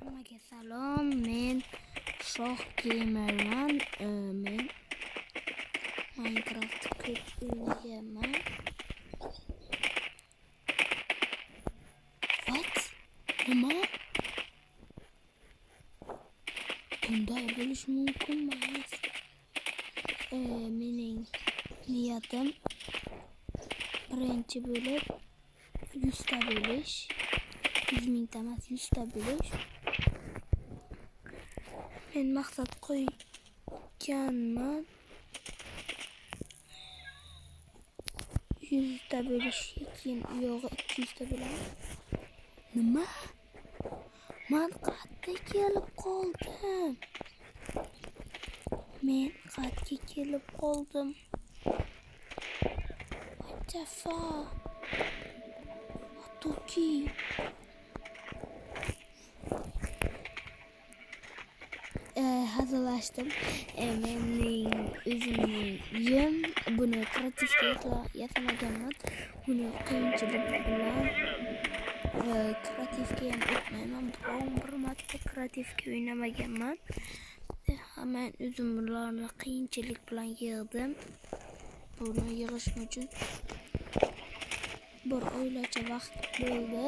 Hammaga salom, men Shoh Gamerman. Men Minecraft ko'p o'ynaganman. What? Nima? Bunday bo'lishi mumkin emas. Mening niyatim birinchi bo'lib 100 ta bo'lish. 100 mingta emas, 100 ta bo'lish. Men maqsad qo'yganman. 100 ta bo'lish, keyin yo'g'i 200 ta bo'laman. Nima? Men qayerga kelib qoldim? What the fuck? Toki. Hazırlaştım. Mening o'zimning uyim. Buni kreativga yasamaganman. Buni qiyinchilik bilan kreativga ham o'tmayman. Bir marta kreativga o'ynamaganman. Men o'zim bularni qiyinchilik bilan yig'dim. Buni yig'ishim uchun bir oylarcha vaqt bo'ldi.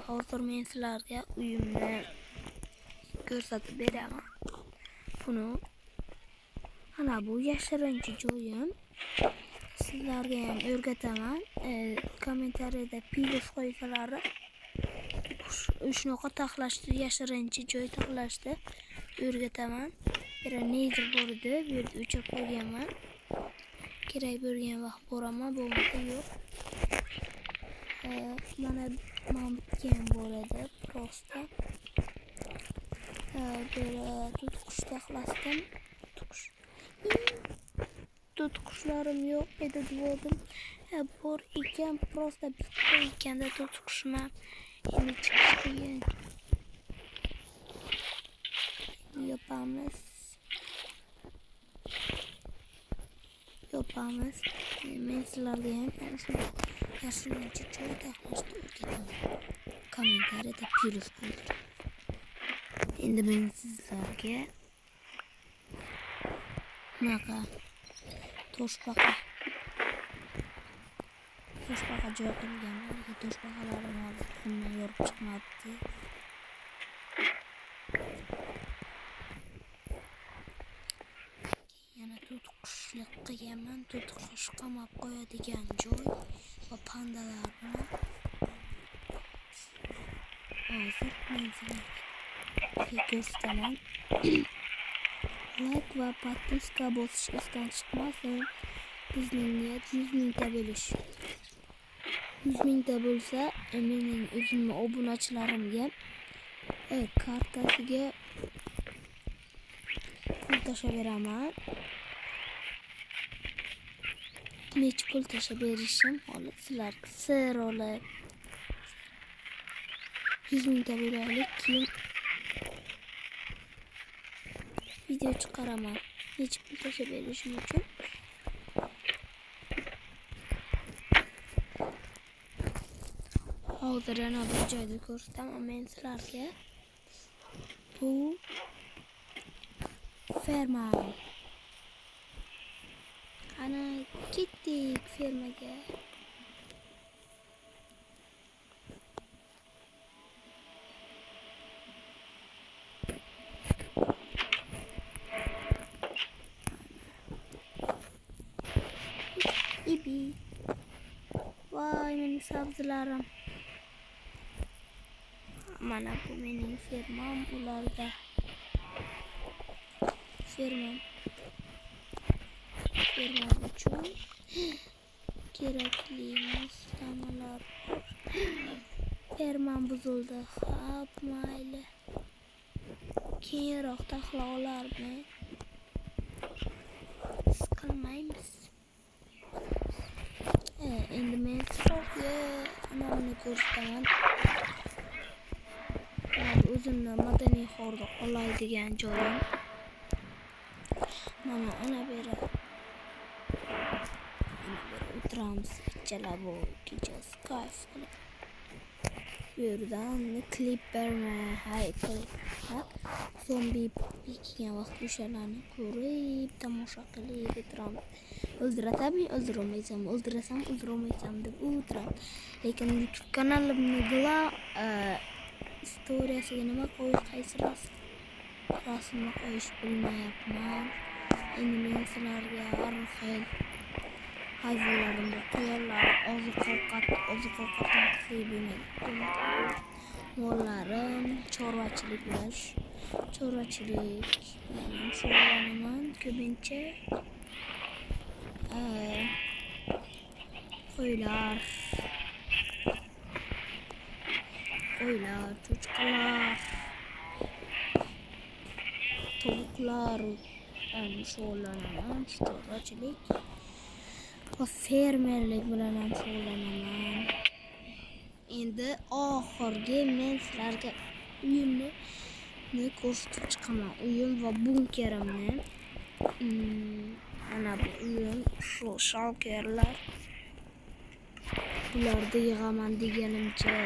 Hozir men sizlarga uyimni ko'rsatib beraman. Buni ana bu yashirinchi joyim. Sizlarga ham o'rgataman. Kommentariyada plus qo'ysalaring shunaqa taxlashni, yashirinchi joy taxlashni o'rgataman. Yana neydir bor edi, bu yerda o'chirib qo'yganman. Kerak bo'lgan vaqt boraman, bo'lmasa yo'q. Mana bitgan bo'ladi prosta. Böyle tutqush taxlasdim. Tutqushlarim yo'q edi dedim. Bor ekan, prosta bitta ekanda tutqushim. Endi chiqishgan. Yapamiz. Men sizlarga ham shu yashirincha joy taxlashni o'rgataman. Kommentariyada plus qoldiring. Endi men sizlarga bunaqa toshbaqa joy qilganman. Toshbaqalarim hozir tuxumdan yorib chiqmabdi. Yana to'tiqushlik qilganman. To'tiqush qamab qo'yadigan joy va pandalar bilan hozir men sizlarga ko'rsataman. Like va podpiska bosish esdan chiqmasin. Bizning niyat 100 mingta bo'lish. 100 mingta bo'lsa, mening o'zimning obunachilarimga kartasiga pul tashlayveraman. Necha pul tashlab berishim hozir sizlarga sir olib 100 mingta bo'laylik, keyin video chiqaraman. Necha pul tashlab berishim uchun. Hozir yana bir joyda ko'rsataman men sizlarga. Bu ferma. Ana ketdik fermaga. İbi. Vay mening sabzilarim. Mana bu mening fermam, ularda fermam uchun kerakli moslamalar bor. Fermam buzildi. Hop, mayli. Keyinroq taxla olarman. Siqilmaymiz. Endi men sizlarga buni ko'rsataman. O'zimni madaniy hordiq oladigan joyim. Mana ana beri o'tiramiz, ichalab kechasi kayf qilib. Bu yerdan klip berme, hay klip. Zombi kelgan vaqt o'shalarni ko'rib, tomosha qilib o'tiraman. O'ldirolmaysan deb o'tiraman. Lekin YouTube kanalimni istoriyasiga nima qo'yish, qaysi rasmni qo'yish bilmayapman. Endi men sizlarga har xil hayvonlarimni qo'yarlar, oziq-ovqatni qilib bo'lmaydi. Mollarim, chorvachilik bilan shug'ullanaman. Ko'pincha qo'ylar, cho'chqalar, tovuqlar shug'ullanaman. Chorvachilik va fermerlik bilan ham shug'ullanaman. Endi oxirgi men sizlarga uyimni ko'rsatib chiqaman. Uyim va bunkerimni. Mana bu uyim, shu shalkerlar. Bularni yig'aman deganimcha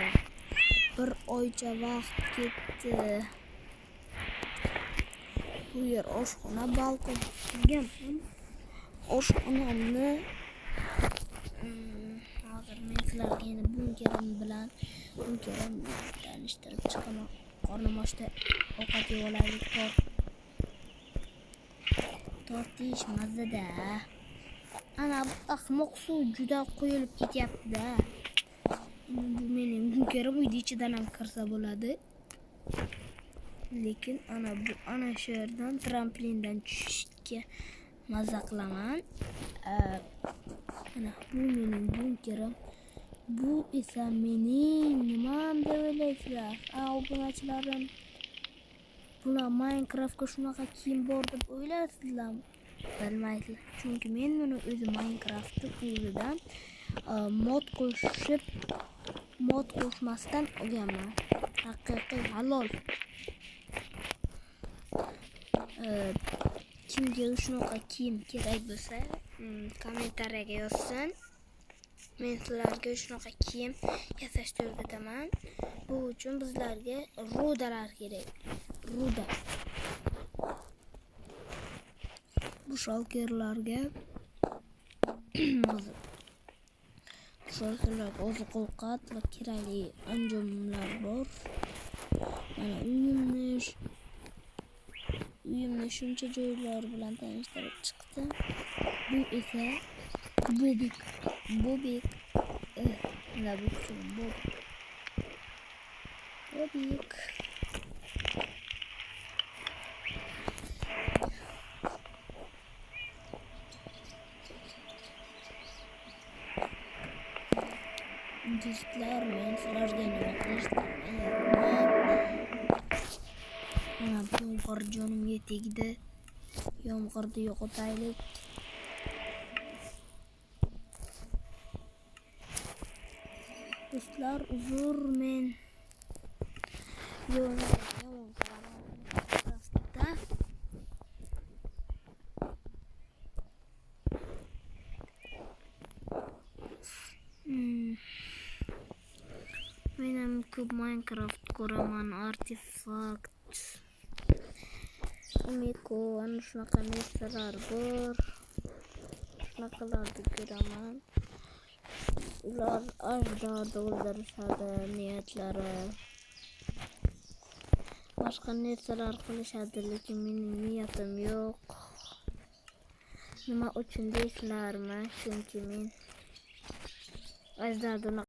bir oycha vaqt ketdi. Bu yer oshxona, balkon qilganman. Oshxonamni hozir men sizlarga endi bunkerim bilan tanishtirib chiqaman. Qornim ochdi, ovqat yeb olaylik. Tortish mazada. Ana bu ahmoq suv juda quyilib ketyapti-da. Bu mening bunkerim, uyning ichidan ham kirsa bo'ladi. Lekin ana shu yerdan tramplindan tushishga maza qilaman. Ana bu mening bunkerim. Bu esa mening nimam deb o'ylaysizlar? Obunachilarim, bular Minecraftga shunaqa kiyim bor deb o'ylaysizlarmi? Bilmaysizlar. Chunki men buni o'zi Minecraftni o'zidan mod qo'shmasdan olganman. Haqiqiy halol. Kimga shunaqa kiyim kerak bo'lsa, kommentariyaga yozsin. Men sizlarga shunaqa kiyim yasashni o'rgataman. Bu uchun bizlarga rudalar kerak. Ruda. Bu shalkerlarga oziq-ovqat va kerakli anjomlar bor. Mana uyimni shuncha joylar bilan tanishtirib chiqdim. Bu esa Bobik. Do'stlar, men sizlarga nima qilishni bilmayapman. Mana bu yomg'ir jonimga tegdi. Yomg'irni yo'qotaylik. Do'stlar, uzr, men yomon qaraman. Men ham ko'p Minecraft ko'raman, Artifact, Miko, ana shunaqa narsalar bor. Shunaqalarni ko'raman. Ular ajdodni o'ldirishadi, niyatlari boshqa narsalar qilishadi, lekin mening niyatim yo'q. Nima uchun deysizlarmi? Chunki men ajdodni